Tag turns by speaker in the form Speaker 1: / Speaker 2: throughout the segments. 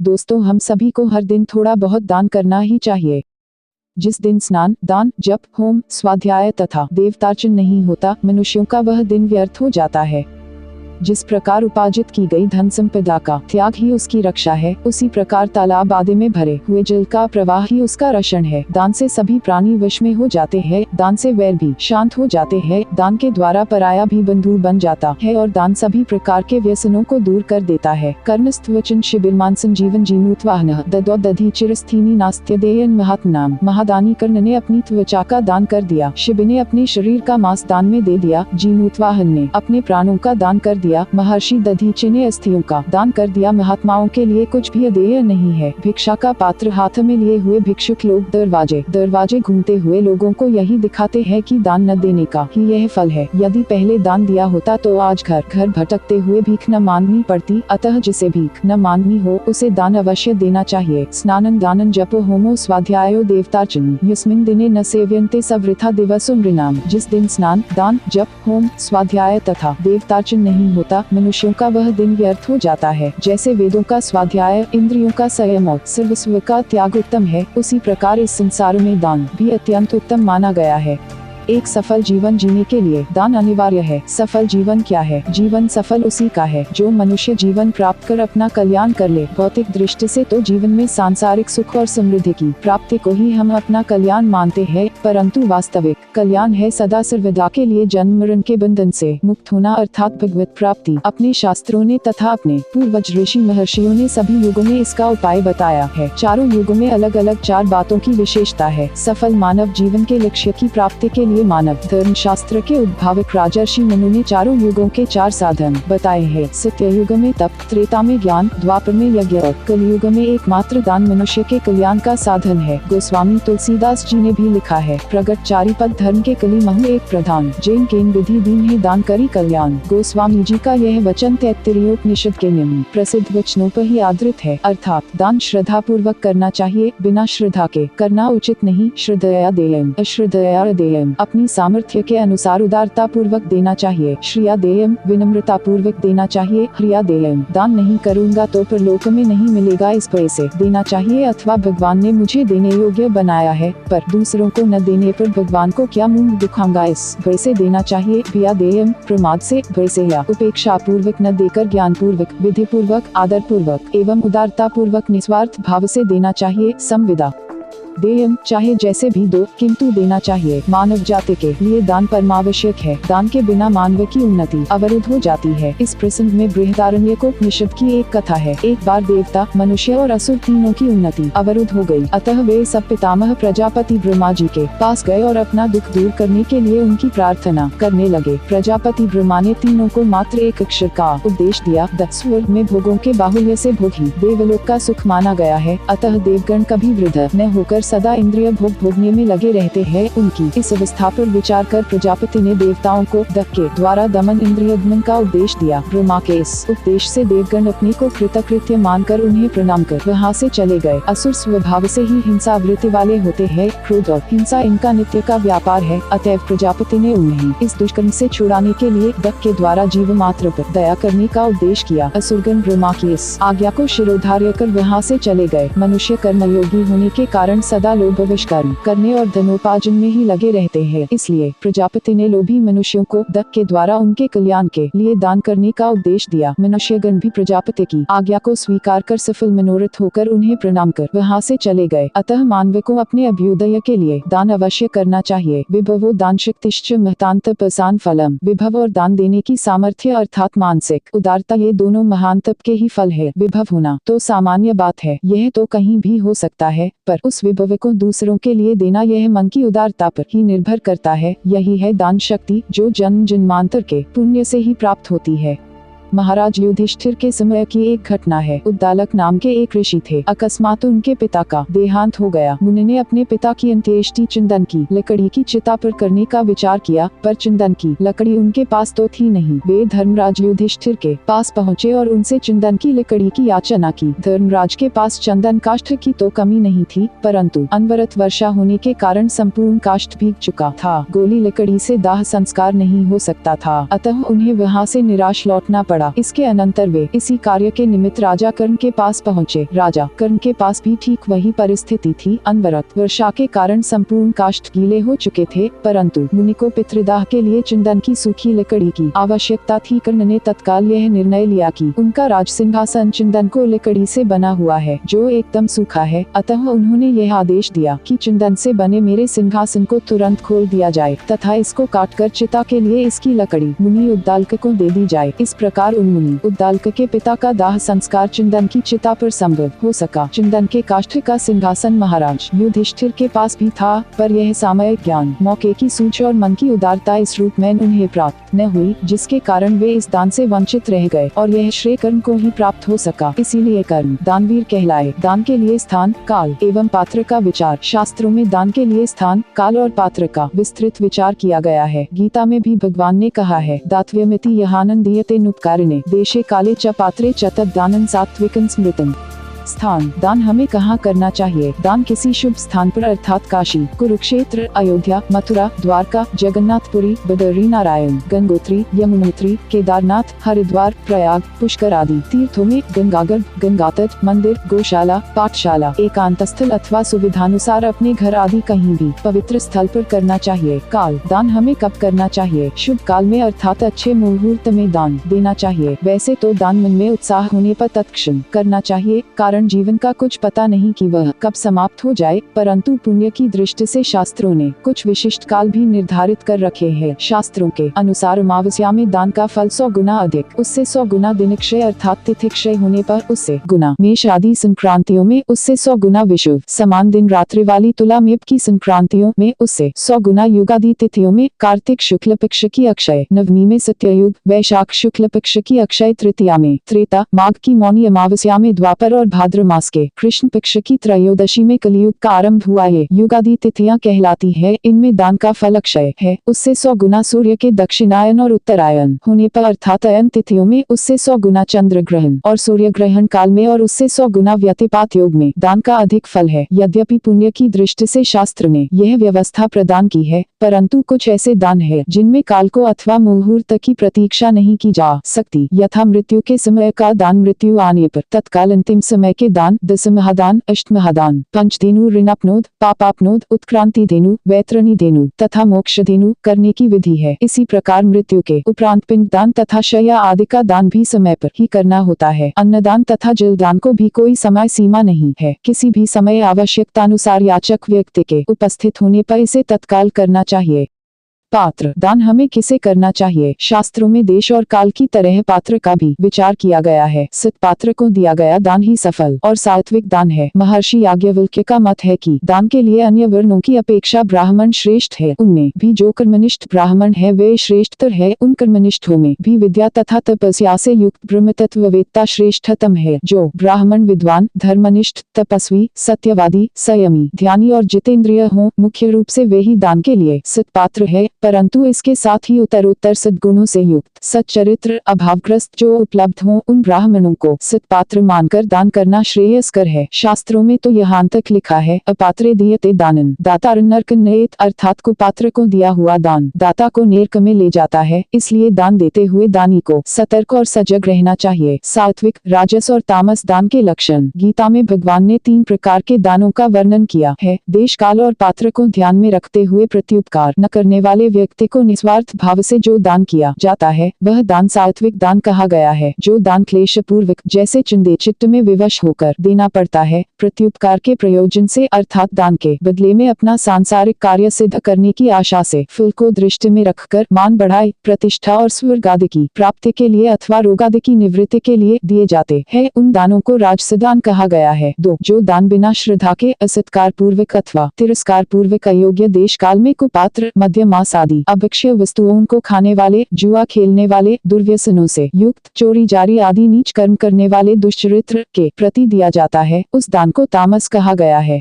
Speaker 1: दोस्तों, हम सभी को हर दिन थोड़ा बहुत दान करना ही चाहिए। जिस दिन स्नान, दान, जप, होम, स्वाध्याय तथा देवतार्चन नहीं होता, मनुष्यों का वह दिन व्यर्थ हो जाता है। जिस प्रकार उपार्जित की गई धन संपदा का त्याग ही उसकी रक्षा है, उसी प्रकार तालाब आदि में भरे हुए जल का प्रवाह ही उसका रक्षण है। दान से सभी प्राणी वश में हो जाते हैं, दान से वैर भी शांत हो जाते हैं, दान के द्वारा पराया भी बंधु बन जाता है और दान सभी प्रकार के व्यसनों को दूर कर देता है। कर्मस्थवचन शिबिरमान संजीवन जीमूतवाहन ददौ दधि चिरस्थीनी नास्त्यदेयन महात्मनाम। महादानी कर्ण ने अपनी त्वचा का दान कर दिया, शिव ने अपने शरीर का मांस दान में दे दिया, जीमूतवाहन ने अपने प्राणों का दान कर दिया, महर्षि दधीचि ने अस्थियों का दान कर दिया। महात्माओं के लिए कुछ भी अदेय नहीं है। भिक्षा का पात्र हाथ में लिए हुए भिक्षुक लोग दरवाजे दरवाजे घूमते हुए लोगों को यही दिखाते हैं कि दान न देने का ही यह फल है। यदि पहले दान दिया होता तो आज घर घर भटकते हुए भीख न मांगनी पड़ती। अतः जिसे भीख न मांगनी हो उसे दान अवश्य देना चाहिए। स्नानन दानन जपो होमो स्वाध्यायो देवतार्चन यस्मिन् दिने न सेव्यन्ते सवृथा दिवसो नृणाम। जिस दिन स्नान, दान, जप, होम, स्वाध्याय तथा देवतार्चन नहीं होता, मनुष्यों का वह दिन व्यर्थ हो जाता है। जैसे वेदों का स्वाध्याय, इंद्रियों का संयम और सर्वस्व का त्याग उत्तम है, उसी प्रकार इस संसार में दान भी अत्यंत उत्तम माना गया है। एक सफल जीवन जीने के लिए दान अनिवार्य है। सफल जीवन क्या है? जीवन सफल उसी का है जो मनुष्य जीवन प्राप्त कर अपना कल्याण कर ले। भौतिक दृष्टि से तो जीवन में सांसारिक सुख और समृद्धि की प्राप्ति को ही हम अपना कल्याण मानते हैं, परंतु वास्तविक कल्याण है सदा सर्वदा के लिए जन्म मरण के बंधन से मुक्त होना, अर्थात भगवत प्राप्ति। अपने शास्त्रों ने तथा अपने पूर्वज ऋषि महर्षियों ने सभी युगों में इसका उपाय बताया है। चारों युगों में अलग अलग चार बातों की विशेषता है। सफल मानव जीवन के लक्ष्य की प्राप्ति के मानव धर्म शास्त्र के उद्भावक राजर्षि मनु ने चारों युगों के चार साधन बताए हैं। सत्य युग में तप, त्रेता में ज्ञान, द्वापर में यज्ञ और कलयुग में एकमात्र दान मनुष्य के कल्याण का साधन है। गोस्वामी तुलसीदास जी ने भी लिखा है, प्रगट चारि पद धर्म के कली महु एक प्रधान, जैन केन विधि दीन है दान करी कल्याण। गोस्वामी जी का यह वचन तैत्तिरीयोपनिषद के निम्न प्रसिद्ध वचनों पर ही आधारित है, अर्थात दान श्रद्धा पूर्वक करना चाहिए, बिना श्रद्धा के करना उचित नहीं। श्रद्धया देयम अश्रद्धया अदेयम। अपनी सामर्थ्य के अनुसार उदारता पूर्वक देना चाहिए। श्रिया देयम विनम्रता पूर्वक देना चाहिए। ह्रिया देयम दान नहीं करूँगा तो परलोक में नहीं मिलेगा, इस पैसे देना चाहिए। अथवा भगवान ने मुझे देने योग्य बनाया है पर दूसरों को न देने पर भगवान को क्या मुंह दिखाऊंगा, इस भय से देना चाहिए। भिया देयम प्रमाद से, भय से या उपेक्षा पूर्वक न देकर ज्ञान पूर्वक, विधि पूर्वक, आदर पूर्वक एवं उदारता पूर्वक निस्वार्थ भाव से देना चाहिए। संविदा देयम चाहे जैसे भी दो, किंतु देना चाहिए। मानव जाति के लिए दान परमावश्यक है। दान के बिना मानव की उन्नति अवरुद्ध हो जाती है। इस प्रसंग में बृहदारण्यकोपनिषद की एक कथा है। एक बार देवता, मनुष्य और असुर तीनों की उन्नति अवरुद्ध हो गई। अतः वे सब पितामह प्रजापति ब्रह्मा जी के पास गए और अपना दुख दूर करने के लिए उनकी प्रार्थना करने लगे। प्रजापति ब्रह्मा ने तीनों को मात्र एक अक्षर का उपदेश दिया। स्वर्ग में भोगों के बाहुल्य से भोग ही देवलोक का सुख माना गया है। अतः देवगण कभी वृद्ध न होकर सदा इंद्रिय भोग भोगने में लगे रहते हैं। उनकी इस अवस्था पर विचार कर प्रजापति ने देवताओं को दक्ष के द्वारा दमन इंद्रिय दमन का उपदेश दिया। ब्रह्मा के इस उपदेश से देवगण अपने को कृतकृत्य मानकर उन्हें प्रणाम कर वहाँ से चले गए। असुर स्वभाव से ही हिंसा वृत्ति वाले होते हैं। क्रोध और हिंसा इनका नित्य का व्यापार है। अतएव प्रजापति ने उन्हें इस दुष्कर्म से छुड़ाने के लिए दक्ष के द्वारा जीव मात्र पर दया करने का उपदेश किया। असुरगण ब्रह्मा की इस आज्ञा को शिरोधार्य कर वहाँ से चले गए। मनुष्य कर्मयोगी होने के कारण सदा लोभवश कर्म करने और धनोपार्जन में ही लगे रहते हैं। इसलिए प्रजापति ने लोभी मनुष्यों को दक्ष के द्वारा उनके कल्याण के लिए दान करने का उपदेश दिया। मनुष्यगण भी प्रजापति की आज्ञा को स्वीकार कर सफल मनोरथ होकर उन्हें प्रणाम कर वहाँ से चले गए। अतः मानव को अपने अभ्युदय के लिए दान अवश्य करना चाहिए। विभवो दान शक्तिश्च महतांत पसान फलम। विभव और दान देने की सामर्थ्य अर्थात मानसिक उदारता, ये दोनों महान तप के ही फल है। विभव होना तो सामान्य बात है, यह तो कहीं भी हो सकता है, पर उस विभव को दूसरों के लिए देना यह मन की उदारता पर ही निर्भर करता है। यही है दान शक्ति, जो जन्म जन्मांतर के पुण्य से ही प्राप्त होती है। महाराज युधिष्ठिर के समय की एक घटना है। उद्दालक नाम के एक ऋषि थे। अकस्मात उनके पिता का देहांत हो गया। मुनि ने अपने पिता की अंत्येष्टि चंदन की लकड़ी की चिता पर करने का विचार किया, पर चंदन की लकड़ी उनके पास तो थी नहीं। वे धर्मराज युधिष्ठिर के पास पहुँचे और उनसे चंदन की लकड़ी की याचना की। धर्मराज के पास चंदन काष्ठ की तो कमी नहीं थी, परंतु अनवरत वर्षा होने के कारण संपूर्ण काष्ठ भीग चुका था। गोली लकड़ी से दाह संस्कार नहीं हो सकता था, अतः उन्हें वहाँ से निराश लौटना पड़ा। पड़ा। इसके अनंतर वे इसी कार्य के निमित्त राजा कर्ण के पास पहुँचे। राजा कर्ण के पास भी ठीक वही परिस्थिति थी। अनवरत वर्षा के कारण संपूर्ण काष्ठ गीले हो चुके थे, परंतु मुनि को पितृदाह के लिए चंदन की सूखी लकड़ी की आवश्यकता थी। कर्ण ने तत्काल यह निर्णय लिया कि उनका राज सिंहासन चंदन को लकड़ी से बना हुआ है, जो एकदम सूखा है। अतः उन्होंने यह आदेश दिया कि चंदन से बने मेरे सिंहासन को तुरंत खोल दिया जाए तथा इसको काटकर चिता के लिए इसकी लकड़ी मुनि उद्दालक को दे दी जाए। इस प्रकार उन मुनि उद्दालक के पिता का दाह संस्कार चंदन की चिता पर संभव हो सका। चंदन के काष्ठ का सिंहासन महाराज युधिष्ठिर के पास भी था, पर यह सामयिक ज्ञान, मौके की सूझ और मन की उदारता इस रूप में उन्हें प्राप्त न हुई, जिसके कारण वे इस दान से वंचित रह गए और यह श्रेय कर्ण को ही प्राप्त हो सका। इसीलिए कर्ण दानवीर कहलाए। दान के लिए स्थान, काल एवं पात्र का विचार। शास्त्रों में दान के लिए स्थान, काल और पात्र का विस्तृत विचार किया गया है। गीता में भी भगवान ने कहा है, दातव्यमिति यहानन दीयते नुपकारिणे देशे काले च पात्रे च तद्दानं सात्विकं स्मृतम्। स्थान, दान हमें कहाँ करना चाहिए? दान किसी शुभ स्थान पर अर्थात काशी, कुरुक्षेत्र, अयोध्या, मथुरा, द्वारका, जगन्नाथपुरी, बदरी नारायण, गंगोत्री, यमुनोत्री, केदारनाथ, हरिद्वार, प्रयाग, पुष्कर आदि तीर्थों में, गंगागर्भ, गंगातट, मंदिर, गौशाला, पाठशाला, एकांत स्थल अथवा सुविधानुसार अपने घर आदि कहीं भी पवित्र स्थल पर करना चाहिए। काल, दान हमें कब करना चाहिए? शुभ काल में अर्थात अच्छे मुहूर्त में दान देना चाहिए। वैसे तो दान मन में उत्साह होने पर तत्क्षण करना चाहिए, कारण जीवन का कुछ पता नहीं कि वह कब समाप्त हो जाए, परंतु पुण्य की दृष्टि से शास्त्रों ने कुछ विशिष्ट काल भी निर्धारित कर रखे हैं। शास्त्रों के अनुसार अमावस्या में दान का फल 100 गुना अधिक, उससे 100 गुना दिनक्षय अर्थात तिथि क्षय होने पर उससे गुना, मेष आदि संक्रांतियों में उससे 100 गुना, विषुव समान दिन रात्रि वाली तुला मेप की संक्रांतियों में उससे 100 गुना, युगादि तिथियों में, कार्तिक शुक्ल पक्ष की अक्षय नवमी में सत्ययुग, वैशाख शुक्ल पक्ष की अक्षय तृतीया में, त्रेता माघ की मौनी अमावस्या में, द्वापर और भाद्र मास के कृष्ण पक्ष की त्रयोदशी में कलयुग का आरंभ हुआ है। युगादि तिथियां कहलाती है। इनमें दान का फल अक्षय है, उससे 100 गुना सूर्य के दक्षिणायन और उत्तरायण होने पर अर्थात अयन तिथियों में उससे 100 गुना, चंद्र ग्रहण और सूर्य ग्रहण काल में और उससे 100 गुना, व्यतिपात योग में दान का अधिक फल है। यद्यपि पुण्य की दृष्टि से शास्त्र ने यह व्यवस्था प्रदान की है, परंतु कुछ ऐसे दान है जिनमें काल को अथवा मुहूर्त की प्रतीक्षा नहीं की जा सकती। यथा मृत्यु के समय का दान, मृत्यु आने पर तत्काल अंतिम समय के दान, दशमहादान, अष्टमहादान, पंचधेनु, ऋणापनोद, पापापनोद, उत्क्रांति धेनु, वैतरणी धेनु तथा मोक्ष धेनु करने की विधि है। इसी प्रकार मृत्यु के उपरांत पिंड दान तथा शय्या आदि का दान भी समय पर ही करना होता है। अन्नदान तथा जलदान को भी कोई समय सीमा नहीं है। किसी भी समय आवश्यकतानुसार याचक व्यक्ति के उपस्थित होने पर इसे तत्काल करना चाहिए। पात्र दान हमें किसे करना चाहिए? शास्त्रों में देश और काल की तरह पात्र का भी विचार किया गया है। सत्पात्र को दिया गया दान ही सफल और सात्विक दान है। महर्षि याज्ञवल्क्य का मत है कि दान के लिए अन्य वर्णों की अपेक्षा ब्राह्मण श्रेष्ठ है। उनमें भी जो कर्मनिष्ठ ब्राह्मण है वे श्रेष्ठतर है। उन कर्मनिष्ठों में भी विद्या तथा तपस्या से युक्त ब्रह्मतत्ववेत्ता श्रेष्ठतम है। जो ब्राह्मण विद्वान, धर्मनिष्ठ, तपस्वी, सत्यवादी, संयमी, ध्यानी और जितेंद्रिय हो, मुख्य रूप से वे ही दान के लिए सत्पात्र है। परंतु इसके साथ ही उत्तरोत्तर सद्गुणों से युक्त, सच्चरित्र, अभावग्रस्त जो उपलब्ध हों, उन ब्राह्मणों को सत्पात्र मानकर दान करना श्रेयस्कर है। शास्त्रों में तो यहाँ तक लिखा है, अपात्रे दीयते दानन दातारनर्कन्नयेत, अर्थात कुपात्र को दिया हुआ दान दाता को नरक में ले जाता है। इसलिए दान देते हुए दानी को सतर्क और सजग रहना चाहिए। सात्विक, राजस और तामस दान के लक्षण। गीता में भगवान ने 3 प्रकार के दानों का वर्णन किया है। देश, काल और पात्र को ध्यान में रखते हुए प्रत्युपकार न करने वाले व्यक्ति को निस्वार्थ भाव से जो दान किया जाता है वह दान सात्विक दान कहा गया है। जो दान क्लेश पूर्वक, जैसे चिंते चित्त में विवश होकर देना पड़ता है, प्रत्युपकार के प्रयोजन से अर्थात दान के बदले में अपना सांसारिक कार्य सिद्ध करने की आशा से, फल को दृष्टि में रखकर, मान बढ़ाई, प्रतिष्ठा और स्वर्ग आदि की प्राप्ति के लिए अथवा रोग आदि की निवृत्ति के लिए दिए जाते हैं, उन दानों को राजस दान कहा गया है। 2. जो दान बिना श्रद्धा के, असत्कार पूर्वक अथवा तिरस्कार पूर्वक अयोग्य देश काल में कुपात्र, मध्यमास आदि अभक्ष्य वस्तुओं को खाने वाले, जुआ खेलने वाले, दुर्व्यसनों से युक्त, चोरी जारी आदि नीच कर्म करने वाले दुष्चरित्र के प्रति दिया जाता है, उस दान को तामस कहा गया है।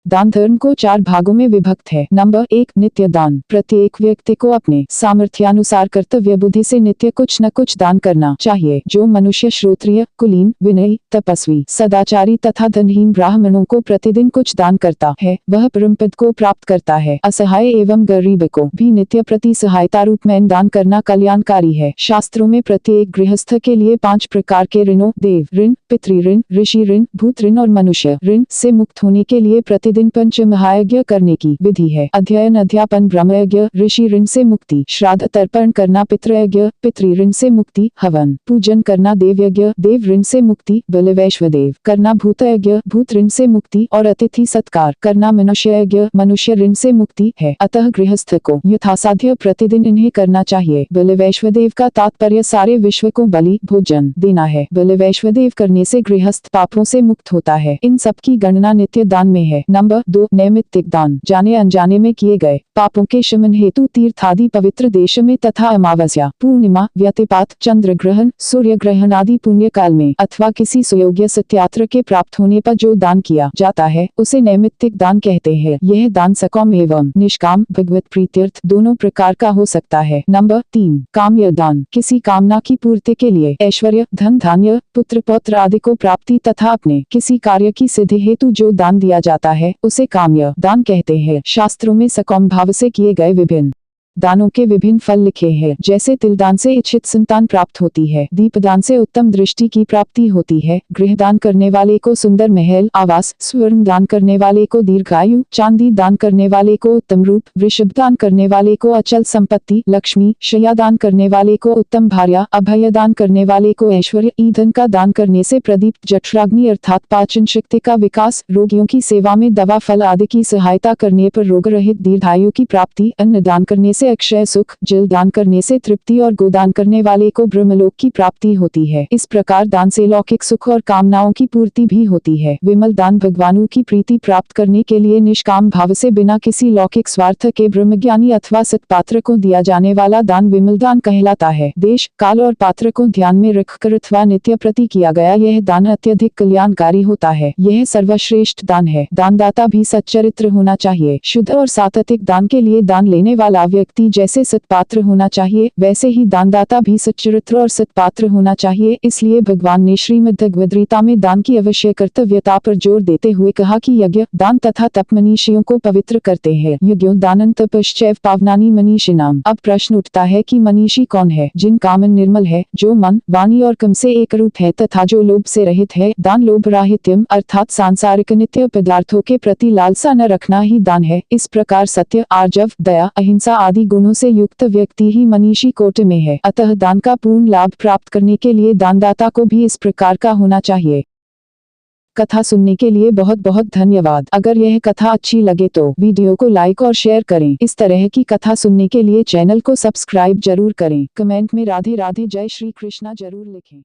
Speaker 1: दान धर्म को 4 भागों में विभक्त है। नंबर 1, नित्य दान। प्रत्येक व्यक्ति को अपने सामर्थ्यानुसार कर्तव्य बुद्धि से नित्य कुछ न कुछ दान करना चाहिए। जो मनुष्य श्रोत्रिय, कुलीन, विनयी, तपस्वी, सदाचारी तथा धनहीन ब्राह्मणों को प्रतिदिन कुछ दान करता है, वह परमपद को प्राप्त करता है। असहाय एवं गरीब को भी नित्य प्रति सहायता रूप में दान करना कल्याणकारी है। शास्त्रों में प्रत्येक गृहस्थ के लिए 5 प्रकार के ऋणों, देव ऋण, पितृ ऋण, ऋषि ऋण, भूत ऋण और मनुष्य ऋण से मुक्त होने के लिए प्रतिदिन पंच महायज्ञ करने की विधि है। अध्ययन, अध्यापन, ब्रह्मयज्ञ, ऋषि ऋण से मुक्ति, श्राद्ध तर्पण करना, पितृयज्ञ, पितृ ऋण से मुक्ति, हवन पूजन करना, देवयज्ञ, देव ऋण से मुक्ति, बलिवैश्वदेव करना, भूतयज्ञ, भूत ऋण से मुक्ति और अतिथि सत्कार करना, मनुष्ययज्ञ, मनुष्य ऋण से मुक्ति है। अतः गृहस्थ को यथासाध्य प्रतिदिन इन्हें करना चाहिए। बलिवैश्वदेव का तात्पर्य सारे विश्व को बलि भोजन देना है। बलिवैश्वदेव करने से गृहस्थ पापों से मुक्त होता है। इन सब की गणना नित्य दान में है। नंबर 2, नैमित्तिक दान। जाने अनजाने में किए गए पापों के शमन हेतु तीर्थ आदि पवित्र देश में तथा अमावस्या, पूर्णिमा, व्यतिपात, चंद्र ग्रहण, सूर्य ग्रहण आदि पुण्य काल में अथवा किसी सुयोग्य सत्यात्र के प्राप्त होने पर जो दान किया जाता है उसे नैमित्तिक दान कहते हैं। यह दान सकाम एवं निष्काम भगवत प्रीत्यर्थ दोनों प्रकार का हो सकता है। नंबर 3, काम्य दान। किसी कामना की पूर्ति के लिए ऐश्वर्य, धन, धान्य, पुत्र पौत्र आदि को प्राप्ति तथा अपने किसी कार्य की सिद्धि हेतु जो दान दिया जाता है उसे काम्य दान कहते हैं। शास्त्रों में सकाम भाव से किए गए विभिन्न दानों के विभिन्न फल लिखे हैं। जैसे तिल दान से इच्छित संतान प्राप्त होती है, दीपदान से उत्तम दृष्टि की प्राप्ति होती है, गृह दान करने वाले को सुंदर महल आवास, स्वर्ण दान करने वाले को दीर्घायु, चांदी दान करने वाले को उत्तम रूप, वृषभ दान करने वाले को अचल संपत्ति, लक्ष्मी, शय्या दान करने वाले को उत्तम भार्या, अभय दान करने वाले को ऐश्वर्य, ईंधन का दान करने से प्रदीप्त जठराग्नि अर्थात पाचन शक्ति का विकास, रोगियों की सेवा में दवा फल आदि की सहायता करने पर रोग रहित दीर्घायु की प्राप्ति, अन्न दान करने से अक्षय सुख, जल दान करने से तृप्ति और गोदान करने वाले को ब्रह्मलोक की प्राप्ति होती है। इस प्रकार दान से लौकिक सुख और कामनाओं की पूर्ति भी होती है। विमल दान भगवानों की प्रीति प्राप्त करने के लिए निष्काम भाव से बिना किसी लौकिक स्वार्थ के ब्रह्मज्ञानी अथवा सत्पात्र को दिया जाने वाला दान विमल दान कहलाता है। देश, काल और पात्र को ध्यान में रखकर अथवा नित्य प्रति किया गया यह दान अत्यधिक कल्याणकारी होता है। यह सर्वश्रेष्ठ दान है। दानदाता भी सच्चरित्र होना चाहिए। शुद्ध और सात्विक दान के लिए दान लेने वाला व्यक्ति जैसे सत्पात्र होना चाहिए वैसे ही दानदाता भी सच्चरित्र और सत्पात्र होना चाहिए। इसलिए भगवान ने श्रीमद्भगवद्गीता में दान की अवश्य कर्तव्यता पर जोर देते हुए कहा कि यज्ञ, दान तथा तप मनीषियों को पवित्र करते हैं। यज्ञों दानं तपश्चैव पावनानि मनीषिणाम्। अब प्रश्न उठता है कि मनीषी कौन है? जिनका मन निर्मल है, जो मन, वाणी और कर्म से एक रूप है तथा जो लोभ से रहित है। दान लोभ राहित्यम अर्थात सांसारिक नित्य पदार्थों के प्रति लालसा न रखना ही दान है। इस प्रकार सत्य, आर्जव, दया, अहिंसा आदि गुणों से युक्त व्यक्ति ही मनीषी कोटि में है। अतः दान का पूर्ण लाभ प्राप्त करने के लिए दानदाता को भी इस प्रकार का होना चाहिए। कथा सुनने के लिए बहुत बहुत धन्यवाद। अगर यह कथा अच्छी लगे तो वीडियो को लाइक और शेयर करें। इस तरह की कथा सुनने के लिए चैनल को सब्सक्राइब जरूर करें। कमेंट में राधे राधे जय श्री कृष्णा जरूर लिखें।